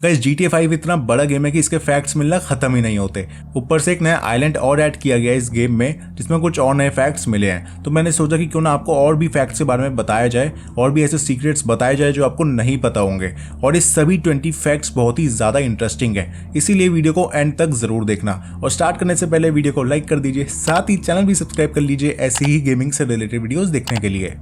Guys GTA 5 इतना बड़ा game है कि इसके फैक्ट्स मिलना खत्म ही नहीं होते। ऊपर से एक नया आइलैंड और ऐड किया गया है इस गेम में, जिसमें कुछ और नए फैक्ट्स मिले हैं। तो मैंने सोचा कि क्यों ना आपको और भी फैक्ट्स के बारे में बताया जाए और भी ऐसे सीक्रेट्स बताए जाए जो आपको नहीं पता होंगे। और इस सभी 20 फैक्ट्स बहुत ही ज्यादा इंटरेस्टिंग है, इसीलिए वीडियो को एंड तक जरूर देखना। और स्टार्ट करने से पहले वीडियो को लाइक कर दीजिए, साथ ही चैनल भी सब्सक्राइब कर लीजिए ऐसे ही गेमिंग से रिलेटेड वीडियोस देखने के लिए।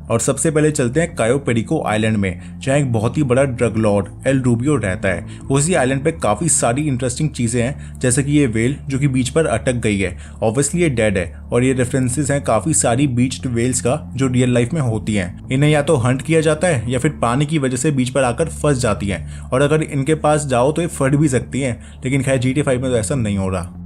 और सबसे पहले चलते हैं कायो पेरिको आइलैंड में, जहाँ एक बहुत ही बड़ा ड्रग लॉर्ड एल रूबियो रहता है। उसी आइलैंड पे काफी सारी इंटरेस्टिंग चीजें हैं, जैसे कि ये वेल जो कि बीच पर अटक गई है। ऑब्वियसली ये डेड है और ये रेफरेंसेस हैं काफी सारी बीच्ड वेल्स का जो रियल लाइफ में होती हैं। इन्हें या तो हंट किया जाता है या फिर पानी की वजह से बीच पर आकर फंस जाती हैं, और अगर इनके पास जाओ तो ये फट भी सकती हैं। लेकिन खैर GTA 5 में तो ऐसा नहीं हो रहा।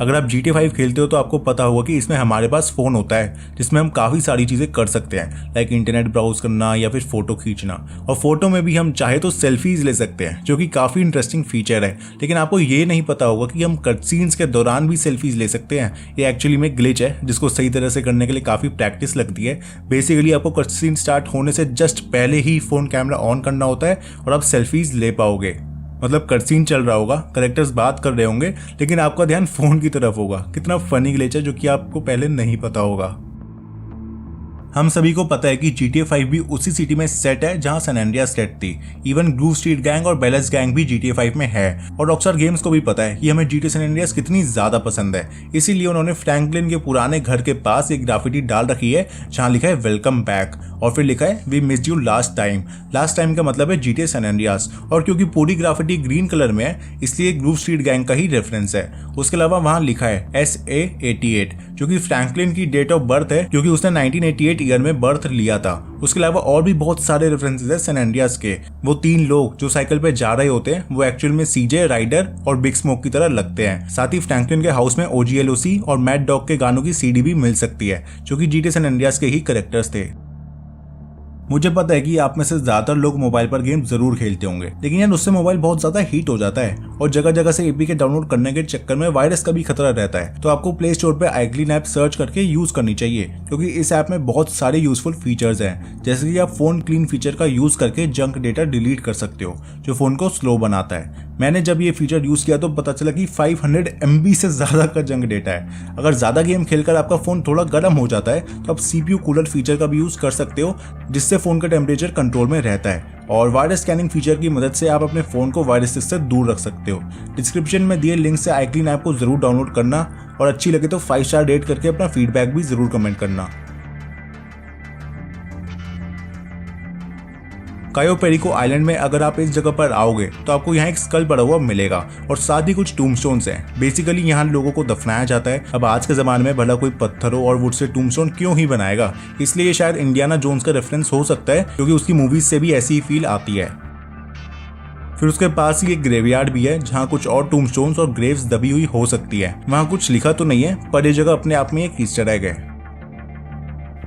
अगर आप GTA 5 खेलते हो तो आपको पता होगा कि इसमें हमारे पास फ़ोन होता है जिसमें हम काफ़ी सारी चीज़ें कर सकते हैं, लाइक इंटरनेट ब्राउज करना या फिर फ़ोटो खींचना। और फोटो में भी हम चाहे तो सेल्फीज ले सकते हैं, जो कि काफ़ी इंटरेस्टिंग फीचर है। लेकिन आपको ये नहीं पता होगा कि हम कट सीन्स के दौरान भी सेल्फीज ले सकते हैं। ये एक्चुअली में ग्लिच है जिसको सही तरह से करने के लिए काफ़ी प्रैक्टिस लगती है। बेसिकली आपको कट सीन स्टार्ट होने से जस्ट पहले ही फ़ोन कैमरा ऑन करना होता है और आप सेल्फीज ले पाओगे। मतलब कटसीन चल रहा होगा, करेक्टर्स बात कर रहे होंगे, लेकिन आपका ध्यान फोन की तरफ होगा। कितना फनी ग्लिच है जो कि आपको पहले नहीं पता होगा। हम सभी को पता है कि GTA 5 भी उसी सिटी में सेट है जहां सैन एंड्रियास सेट थी। इवन ग्रूव स्ट्रीट गैंग और बेलस गैंग भी GTA 5 में है। और रॉकस्टार गेम्स को भी पता है कि हमें GTA सैन एंड्रियास कितनी ज्यादा पसंद है, इसीलिए उन्होंने फ्रैंकलिन के पुराने घर के पास एक ग्राफिटी डाल रखी है जहां लिखा है वेलकम बैक, और फिर लिखा है we missed you last time. Last time का मतलब है GTA सैन एंड्रियास। और क्योंकि पूरी ग्राफिटी ग्रीन कलर में है इसलिए ग्रूव स्ट्रीट गैंग का ही रेफरेंस है। उसके अलावा वहां लिखा है SA88, जो कि फ्रैंकलिन की डेट ऑफ बर्थ है क्योंकि उसने 1988 ईयर में बर्थ लिया था। उसके अलावा और भी बहुत सारे रेफरेंसेस है सैन एंड्रियास के। वो तीन लोग जो साइकिल पे जा रहे होते हैं वो एक्चुअल में CJ, राइडर और बिग स्मोक की तरह लगते हैं। साथ ही फ्रैंकलिन के हाउस में OGLOC और मैड डॉग के गानों की CD भी मिल सकती है, जो कि GTA सैन एंड्रियास के ही कैरेक्टर्स थे। मुझे पता है कि आप में से ज्यादातर लोग मोबाइल पर गेम जरूर खेलते होंगे, लेकिन यार उससे मोबाइल बहुत ज्यादा हीट हो जाता है और जगह जगह से APK डाउनलोड करने के चक्कर में वायरस का भी खतरा रहता है। तो आपको प्ले स्टोर पे iClean ऐप सर्च करके यूज करनी चाहिए, क्योंकि इस ऐप में बहुत सारे यूजफुल फीचर्स हैं। जैसे कि आप फोन क्लीन फीचर का यूज करके जंक डेटा डिलीट कर सकते हो, जो फोन को स्लो बनाता है। मैंने जब ये फीचर यूज किया तो पता चला कि 500 MB से ज्यादा का जंक डेटा है। अगर ज्यादा गेम खेलकर आपका फोन थोड़ा गर्म हो जाता है तो आप CPU कूलर फीचर का भी यूज कर सकते हो, जिससे फोन का टेम्परेचर कंट्रोल में रहता है। और वायरस स्कैनिंग फीचर की मदद से आप अपने फोन को वायरस से दूर रख सकते हो। डिस्क्रिप्शन में दिए लिंक से iClean ऐप को जरूर डाउनलोड करना, और अच्छी लगे तो 5 स्टार रेट करके अपना फीडबैक भी जरूर कमेंट करना। कायो पेरिको आइलैंड में अगर आप इस जगह पर आओगे तो आपको यहाँ एक स्कल पड़ा हुआ मिलेगा और साथ ही कुछ टूमस्टोन्स हैं। बेसिकली यहाँ लोगों को दफनाया जाता है। अब आज के जमाने में भला कोई पत्थरों और वुड से टूमस्टोन क्यों ही बनाएगा, इसलिए ये शायद इंडियाना जोन्स का रेफरेंस हो सकता है, क्योंकि उसकी मूवीज से भी ऐसी ही फील आती है। फिर उसके पास ही एक ग्रेवयार्ड भी है जहाँ कुछ और टूमस्टोन्स और ग्रेव्स दबी हुई हो सकती है। वहाँ कुछ लिखा तो नहीं है, पर यह जगह अपने आप में एक ईस्टर एग है।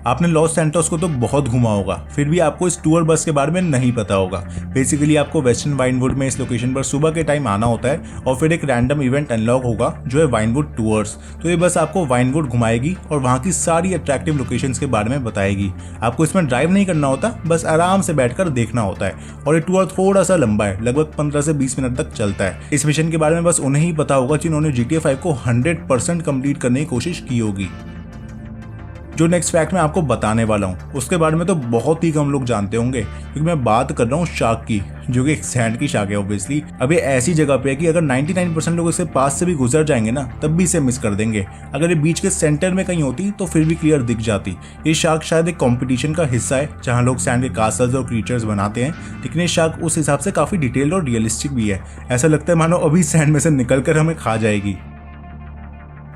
आपने लॉस सैंटोस को तो बहुत घुमा होगा, फिर भी आपको इस टूर बस के बारे में नहीं पता होगा। बेसिकली आपको वेस्टर्न वाइनवुड में इस लोकेशन पर सुबह के टाइम आना होता है और फिर एक रैंडम इवेंट अनलॉक होगा जो है वाइनवुड टूर्स। तो ये बस आपको वाइनवुड घुमाएगी और वहाँ की सारी अट्रैक्टिव लोकेशंस के बारे में बताएगी। आपको इसमें ड्राइव नहीं करना होता, बस आराम से बैठकर देखना होता है। और ये टूर थोड़ा सा लंबा है, लगभग 15 से 20 मिनट तक चलता है। इस मिशन के बारे में बस उन्हें ही पता होगा जिन्होंने GTA 5 को 100% कंप्लीट करने की कोशिश की होगी। जो नेक्स्ट फैक्ट मैं आपको बताने वाला हूँ उसके बारे में तो बहुत ही कम लोग जानते होंगे, क्योंकि मैं बात कर रहा हूँ शार्क की, जो कि एक सैंड की शार्क है ऑब्वियसली। अब ये ऐसी जगह पे है कि अगर 99% लोग इसके पास से भी गुजर जाएंगे ना तब भी इसे मिस कर देंगे। अगर ये बीच के सेंटर में कहीं होती तो फिर भी क्लियर दिख जाती। ये शार्क शायद एक कंपटीशन का हिस्सा है जहाँ लोग सैंड के कास्टल्स और क्रीचर्स बनाते हैं, लेकिन ये शार्क उस हिसाब से काफी डिटेल्ड और रियलिस्टिक भी है। ऐसा लगता है मानो अभी सैंड में से निकल कर हमें खा जाएगी।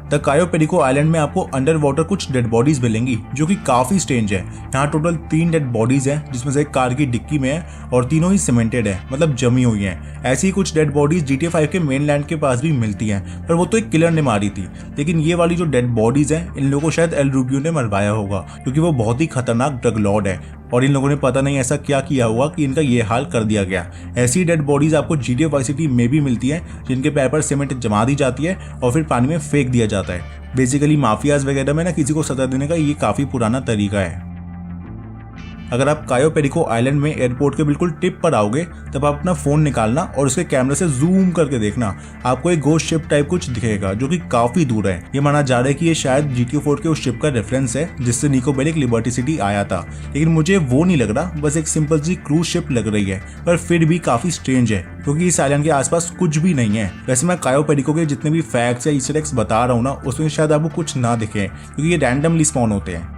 द कायो पेरिको आइलैंड में आपको अंडर वाटर कुछ डेड बॉडीज मिलेंगी, जो कि काफी स्ट्रेंज है। यहाँ टोटल 3 डेड बॉडीज हैं, जिसमें से एक कार की डिक्की में है और तीनों ही सीमेंटेड है, मतलब जमी हुई हैं। ऐसी ही कुछ डेड बॉडीज GTA 5 के मेन लैंड के पास भी मिलती हैं, पर वो तो एक किलर ने मारी थी। लेकिन ये वाली जो डेड बॉडीज हैं इन लोगों को शायद एल रूबियो ने मरवाया होगा, क्योंकि वो बहुत ही खतरनाक ड्रग लॉर्ड है और इन लोगों ने पता नहीं ऐसा क्या किया हुआ कि इनका ये हाल कर दिया गया। ऐसी डेड बॉडीज आपको GTA वाइस सिटी में भी मिलती हैं, जिनके पैर पर सीमेंट जमा दी जाती है और फिर पानी में फेंक दिया जाता है। बेसिकली माफियाज वगैरह में ना किसी को सजा देने का ये काफी पुराना तरीका है। अगर आप कायो पेरिको आइलैंड में एयरपोर्ट के बिल्कुल टिप पर आओगे तब आप अपना फोन निकालना और उसके कैमरे से जूम करके देखना, आपको एक घोस्ट शिप टाइप कुछ दिखेगा जो कि काफी दूर है। ये माना जा रहा है कि ये शायद GTA 4 के उस शिप का रेफरेंस है जिससे निको बेलिक लिबर्टी सिटी आया था, लेकिन मुझे वो नहीं लग रहा, बस एक सिंपल सी क्रूज शिप लग रही है, पर फिर भी काफी स्ट्रेंज है क्योंकि इस आइलैंड के आसपास कुछ भी नहीं है। वैसे मैं कायो पेरिको के जितने भी फैक्ट्स या ईस्टर एग्स बता रहा हूँ ना, उसमें शायद आपको कुछ ना दिखे क्योंकि ये रैंडमली स्पॉन होते हैं।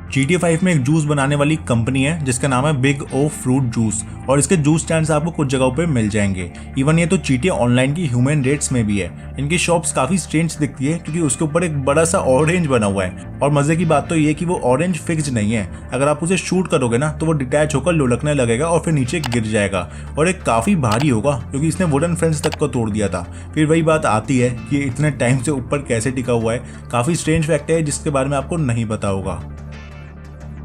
GTA 5 में एक जूस बनाने वाली कंपनी है जिसका नाम है बिग ओ फ्रूट जूस, और इसके जूस स्टैंड्स आपको कुछ जगहों पे मिल जाएंगे। इवन ये तो GTA ऑनलाइन की ह्यूमन रेट्स में भी है। इनकी शॉप्स काफी स्ट्रेंज दिखती है क्योंकि उसके ऊपर एक बड़ा सा ऑरेंज बना हुआ है, और मजे की बात तो ये कि वो ऑरेंज फिक्स नहीं है। अगर आप उसे शूट करोगे ना तो वो डिटैच होकर लुढ़कने लगेगा और फिर नीचे गिर जाएगा, और एक काफी भारी होगा क्योंकि इसने वुडन फेंस तक को तोड़ दिया था। फिर वही बात आती है कि इतने टाइम से ऊपर कैसे टिका हुआ है। काफी स्ट्रेंज फैक्ट है जिसके बारे में आपको नहीं पता होगा।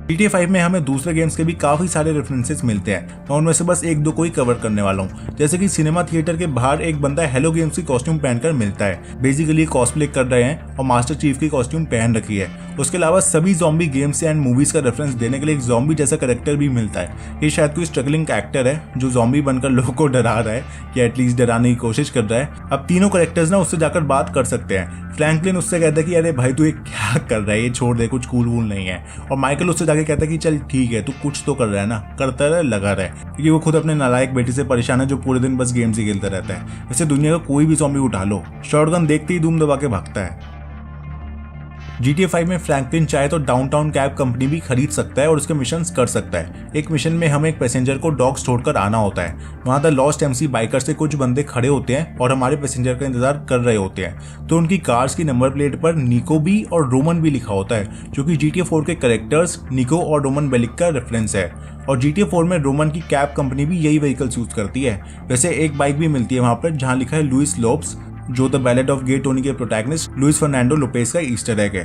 GTA 5 में हमें दूसरे गेम्स के भी काफी सारे रेफरेंसेस मिलते हैं। मैं उनमें से बस एक दो को ही कवर करने वाला हूँ। जैसे कि सिनेमा थिएटर के बाहर एक बंदा हेलो गेम्स की कॉस्ट्यूम पहनकर मिलता है। बेसिकली कॉस्प्ले कर रहे हैं और मास्टर चीफ की कॉस्ट्यूम पहन रखी है। उसके अलावा सभी ज़ॉम्बी गेम्स एंड मूवीज का रेफरेंस देने के लिए एक ज़ॉम्बी जैसा कैरेक्टर भी मिलता है। ये शायद कोई स्ट्रगलिंग एक्टर है जो ज़ॉम्बी बनकर लोगों को डरा रहा है या एटलीस्ट डराने की कोशिश कर रहा है। अब तीनों कैरेक्टर्स ना उससे जाकर बात कर सकते हैं। फ्रैंकलिन उससे कहता है कि अरे भाई तू ये क्या कर रहा है, ये छोड़ दे, कुछ कूल वूल नहीं है। और माइकल उससे जाके कहता है कि चल ठीक है, तू कुछ तो कर रहा है ना, करता रहे, लगा रहे, क्योंकि वो खुद अपने नालायक बेटी से परेशान है जो पूरे दिन बस गेम्स ही खेलता रहता है। वैसे दुनिया का कोई भी ज़ॉम्बी उठा लो, शॉटगन देखते ही धूम दबा के भागता है। GTA 5 में फ्रैंकलिन चाहे तो डाउनटाउन कैब कंपनी भी खरीद सकता है और उसके मिशंस कर सकता है। एक मिशन में हमें एक पैसेंजर को डॉग्स छोड़कर आना होता है। वहाँ द लॉस्ट MC बाइकर से कुछ बंदे खड़े होते हैं और हमारे पैसेंजर का इंतजार कर रहे होते हैं। तो उनकी कार्स की नंबर प्लेट पर निको बी और रोमन भी लिखा होता है, जो कि GTA 4 के कैरेक्टर्स निको और रोमन बेलिक का रेफरेंस है। और GTA 4 में रोमन की कैब कंपनी भी यही व्हीकल्स यूज करती है। वैसे एक बाइक भी मिलती है वहाँ पर जहाँ लिखा है लुइस लोब्स, जो the Ballad of Gay Tony के प्रोटैगनिस्ट लुइस फर्नांडो लोपेज का ईस्टर एग है।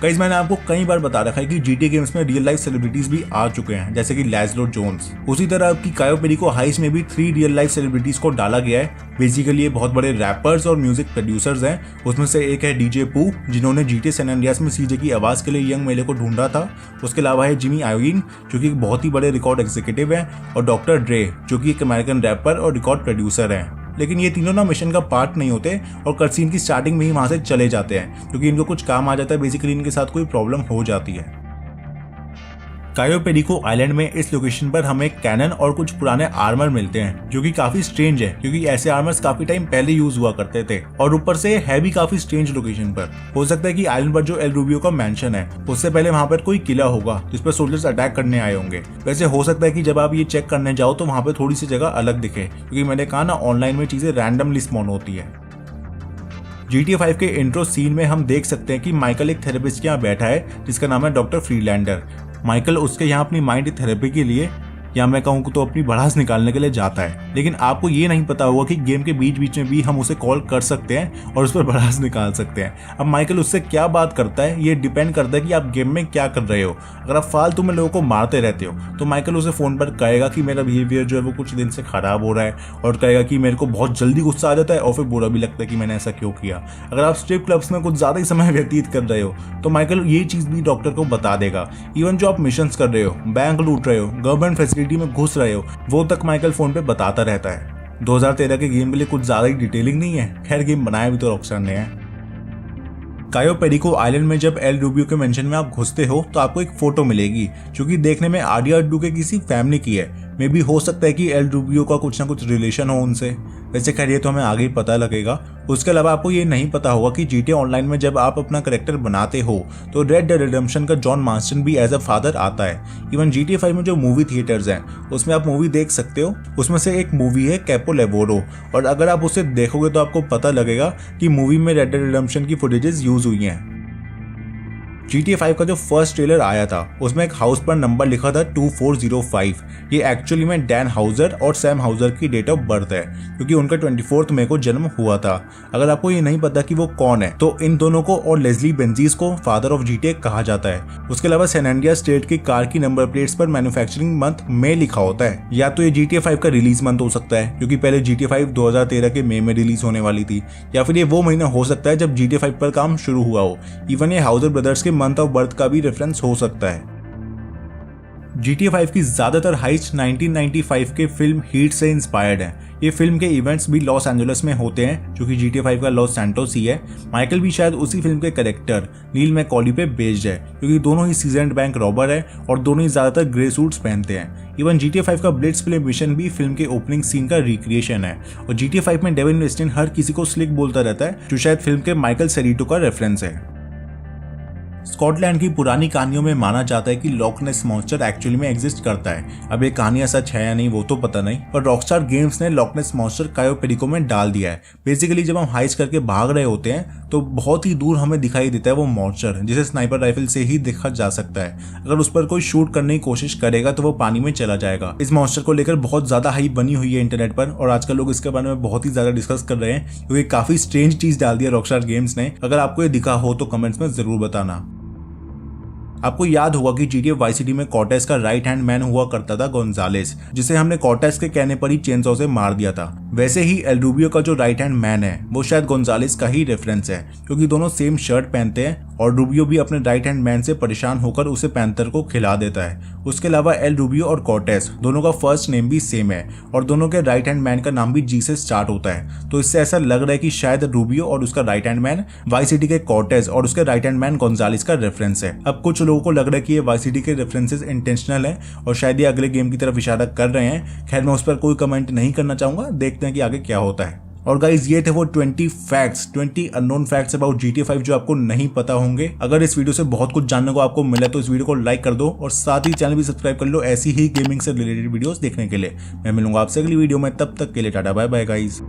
गाइस मैंने आपको कई बार बता रखा है कि GTA गेम्स में रियल लाइफ सेलिब्रिटीज भी आ चुके हैं, जैसे कि लैज़लो जोन्स। उसी तरह आपकी कायो पेरिको हाइस्ट में भी 3 रियल लाइफ सेलिब्रिटीज को डाला गया है। बेसिकली ये बहुत बड़े रैपर्स और म्यूजिक प्रोड्यूसर्स हैं। उसमें से एक है DJ पू, जिन्होंने GTA सैन एंड्रियास में CJ की आवाज के लिए यंग मेले को ढूंढा था। उसके अलावा है जिमी आयोइन, जो कि एक बहुत ही बड़े रिकॉर्ड एग्जीक्यूटिव है, और डॉक्टर ड्रे, जो कि एक अमेरिकन रैपर और रिकॉर्ड प्रोड्यूसर है। लेकिन ये तीनों ना मिशन का पार्ट नहीं होते और कटसीन की स्टार्टिंग में ही वहां से चले जाते हैं क्योंकि इनको कुछ काम आ जाता है। बेसिकली इनके साथ कोई प्रॉब्लम हो जाती है। कायो पेरिको आइलैंड में इस लोकेशन पर हमें कैनन और कुछ पुराने आर्मर मिलते हैं, जो कि काफी स्ट्रेंज है क्योंकि ऐसे आर्मर्स काफी टाइम पहले यूज हुआ करते थे, और ऊपर से है भी काफी स्ट्रेंज लोकेशन पर। हो सकता है कि आइलैंड पर जो एल रूबियो का मैंशन है उससे पहले वहां पर कोई किला होगा जिस पर सोल्जर्स अटैक करने आए होंगे। वैसे हो सकता है कि जब आप ये चेक करने जाओ तो वहां पर थोड़ी सी जगह अलग दिखे, क्योंकि मैंने कहा ना ऑनलाइन में चीजें रैंडमली स्पॉन होती है। GTA 5 के इंट्रो सीन में हम देख सकते हैं कि माइकल एक थेरेपिस्ट के यहाँ बैठा है जिसका नाम है डॉक्टर फ्रीलैंडर। माइकल उसके यहाँ अपनी माइंड थेरेपी के लिए, या मैं कहूँ तो अपनी भड़ास निकालने के लिए जाता है। लेकिन आपको ये नहीं पता होगा कि गेम के बीच बीच में भी हम उसे कॉल कर सकते हैं और उस पर भड़ास निकाल सकते हैं। अब माइकल उससे क्या बात करता है ये डिपेंड करता है कि आप गेम में क्या कर रहे हो। अगर आप फालतू में लोगों को मारते रहते हो तो माइकल उसे फोन पर कहेगा कि मेरा बिहेवियर जो है वो कुछ दिन से खराब हो रहा है, और कहेगा कि मेरे को बहुत जल्दी गुस्सा आ जाता है और फिर बुरा भी लगता है कि मैंने ऐसा क्यों किया। अगर आप स्ट्रिप क्लब्स में कुछ ज्यादा ही समय व्यतीत कर रहे हो तो माइकल ये चीज भी डॉक्टर को बता देगा। इवन जो आप मिशन कर रहे हो, बैंक लूट रहे हो, गवर्नमेंट फैसिलिटी में घुस रहे हो, वो तक माइकल फोन पे बताता रहता है। 2013 के गेम के लिए कुछ ज्यादा ही डिटेलिंग नहीं है। खैर गेम बनाया भी तो रॉकस्टार ने है। कायो पेरिको आइलैंड में जब एल रूबियो के मेंशन में आप घुसते हो तो आपको एक फोटो मिलेगी जो कि देखने में आडियाडू के किसी फैमिली की है। मे भी हो सकता है कि एल रूबियो का कुछ ना कुछ रिलेशन हो उनसे। वैसे खैर ये तो हमें आगे ही पता लगेगा। उसके अलावा आपको ये नहीं पता होगा कि GTA ऑनलाइन में जब आप अपना कैरेक्टर बनाते हो तो रेड डेड रिडेम्पशन का जॉन मार्स्टन भी एज अ फादर आता है। इवन GTA 5 में जो मूवी थिएटर्स हैं उसमें आप मूवी देख सकते हो। उसमें से एक मूवी है कैपो लेवोरो, और अगर आप उसे देखोगे तो आपको पता लगेगा कि मूवी में रेड डेड रिडेम्पशन की फुटेजेस यूज हुई हैं। GTA 5 का जो फर्स्ट ट्रेलर आया था उसमें एक हाउस पर नंबर लिखा था 2405। ये एक्चुअली में डैन हाउजर और सैम हाउजर की डेट ऑफ बर्थ है क्योंकि उनका 24 मई को जन्म हुआ था। अगर आपको ये नहीं पता कि वो कौन है तो इन दोनों को और लेस्ली बेंजीस को फादर ऑफ GTA कहा जाता है। उसके अलावा सैन एंड्रियास स्टेट की कार की नंबर प्लेट्स पर मैन्युफैक्चरिंग मंथ में लिखा होता है। या तो ये GTA 5 का रिलीज मंथ हो सकता है क्योंकि पहले GTA 5 2013 के मई में रिलीज होने वाली थी, या फिर ये वो महीना हो सकता है जब GTA 5 पर काम शुरू हुआ हो। इवन ये हाउजर ब्रदर्स के मंथ ऑफ बर्थ का भी रेफरेंस हो सकता है। GTA 5 की ज्यादातर हाइस्ट 1995 के फिल्म हीट से इंस्पायर्ड है। ये फिल्म के इवेंट्स भी लॉस एंजलिस में होते हैं, जो कि GTA 5 का लॉस सैंटोस ही है। माइकल भी शायद उसी फिल्म के कैरेक्टर नील मैकॉली पे बेस्ड है, क्योंकि दोनों ही सीजन्ड बैंक रॉबर है और दोनों ही ज्यादातर ग्रे सूट्स पहनते हैं। इवन GTA 5 का ब्लिट्स प्ले मिशन भी फिल्म के ओपनिंग सीन का रिक्रिएशन है। और GTA 5 में डेविन वेस्टिन हर किसी को स्लिक बोलता रहता है, जो शायद फिल्म के माइकल सेरिटो का रेफरेंस है। स्कॉटलैंड की पुरानी कहानियों में माना जाता है कि लॉक नेस मॉन्स्टर एक्चुअली में एग्जिस्ट करता है। अब ये कहानियां सच है या नहीं वो तो पता नहीं, पर रॉकस्टार गेम्स ने लॉक नेस मॉन्स्टर कायो पेरिको में डाल दिया है। बेसिकली जब हम हाइस्ट करके भाग रहे होते हैं तो बहुत ही दूर हमें दिखाई देता है वो मॉन्स्टर, जिसे स्नाइपर राइफल से ही देखा जा सकता है। अगर उस पर कोई शूट करने की कोशिश करेगा तो वो पानी में चला जाएगा। इस मॉन्स्टर को लेकर बहुत ज्यादा हाइप बनी हुई है इंटरनेट पर, और आजकल लोग इसके बारे में बहुत ही ज्यादा डिस्कस कर रहे हैं, क्योंकि काफी स्ट्रेंज चीज डाल दिया रॉकस्टार गेम्स ने। अगर आपको ये दिखा हो तो कमेंट्स में जरूर बताना। आपको याद होगा कि GTA वाई सिटी में कॉर्टेस का राइट हैंड मैन हुआ करता था गोंजालेस, जिसे हमने कॉर्टेस के कहने पर ही चेनसॉ से मार दिया था। वैसे ही एल रूबियो का जो राइट हैंड मैन है वो शायद गोंजालेस का ही रेफरेंस है, क्योंकि दोनों सेम शर्ट पहनते हैं और रूबियो भी अपने राइट हैंड मैन से परेशान होकर उसे पैंथर को खिला देता है। उसके अलावा एल रूबियो और कॉर्टेस दोनों का फर्स्ट नेम भी सेम है और दोनों के राइट हैंड मैन का नाम भी जी से स्टार्ट होता है। तो इससे ऐसा लग रहा है कि शायद रूबियो और उसका right hand man why city के कॉर्टेस और उसके राइट हैंड मैन गोंजालेस का रेफरेंस है। अब कुछ लोगों को लग रहा है कि ये वाई सिटी के रेफरेंसेस इंटेंशनल है और शायद ये अगले गेम की तरफ इशारा कर रहे हैं। खैर मैं उस पर कोई कमेंट नहीं करना चाहूंगा, देखते हैं कि आगे क्या होता है। और गाइज ये थे वो 20 अननोन फैक्ट्स अबाउट GTA 5 जो आपको नहीं पता होंगे। अगर इस वीडियो से बहुत कुछ जानने को आपको मिला तो इस वीडियो को लाइक कर दो और साथ ही चैनल भी सब्सक्राइब कर लो ऐसी ही गेमिंग से रिलेटेड वीडियोस देखने के लिए। मैं मिलूंगा आपसे अगली वीडियो में, तब तक के लिए टाटा बाय बाय गाइज।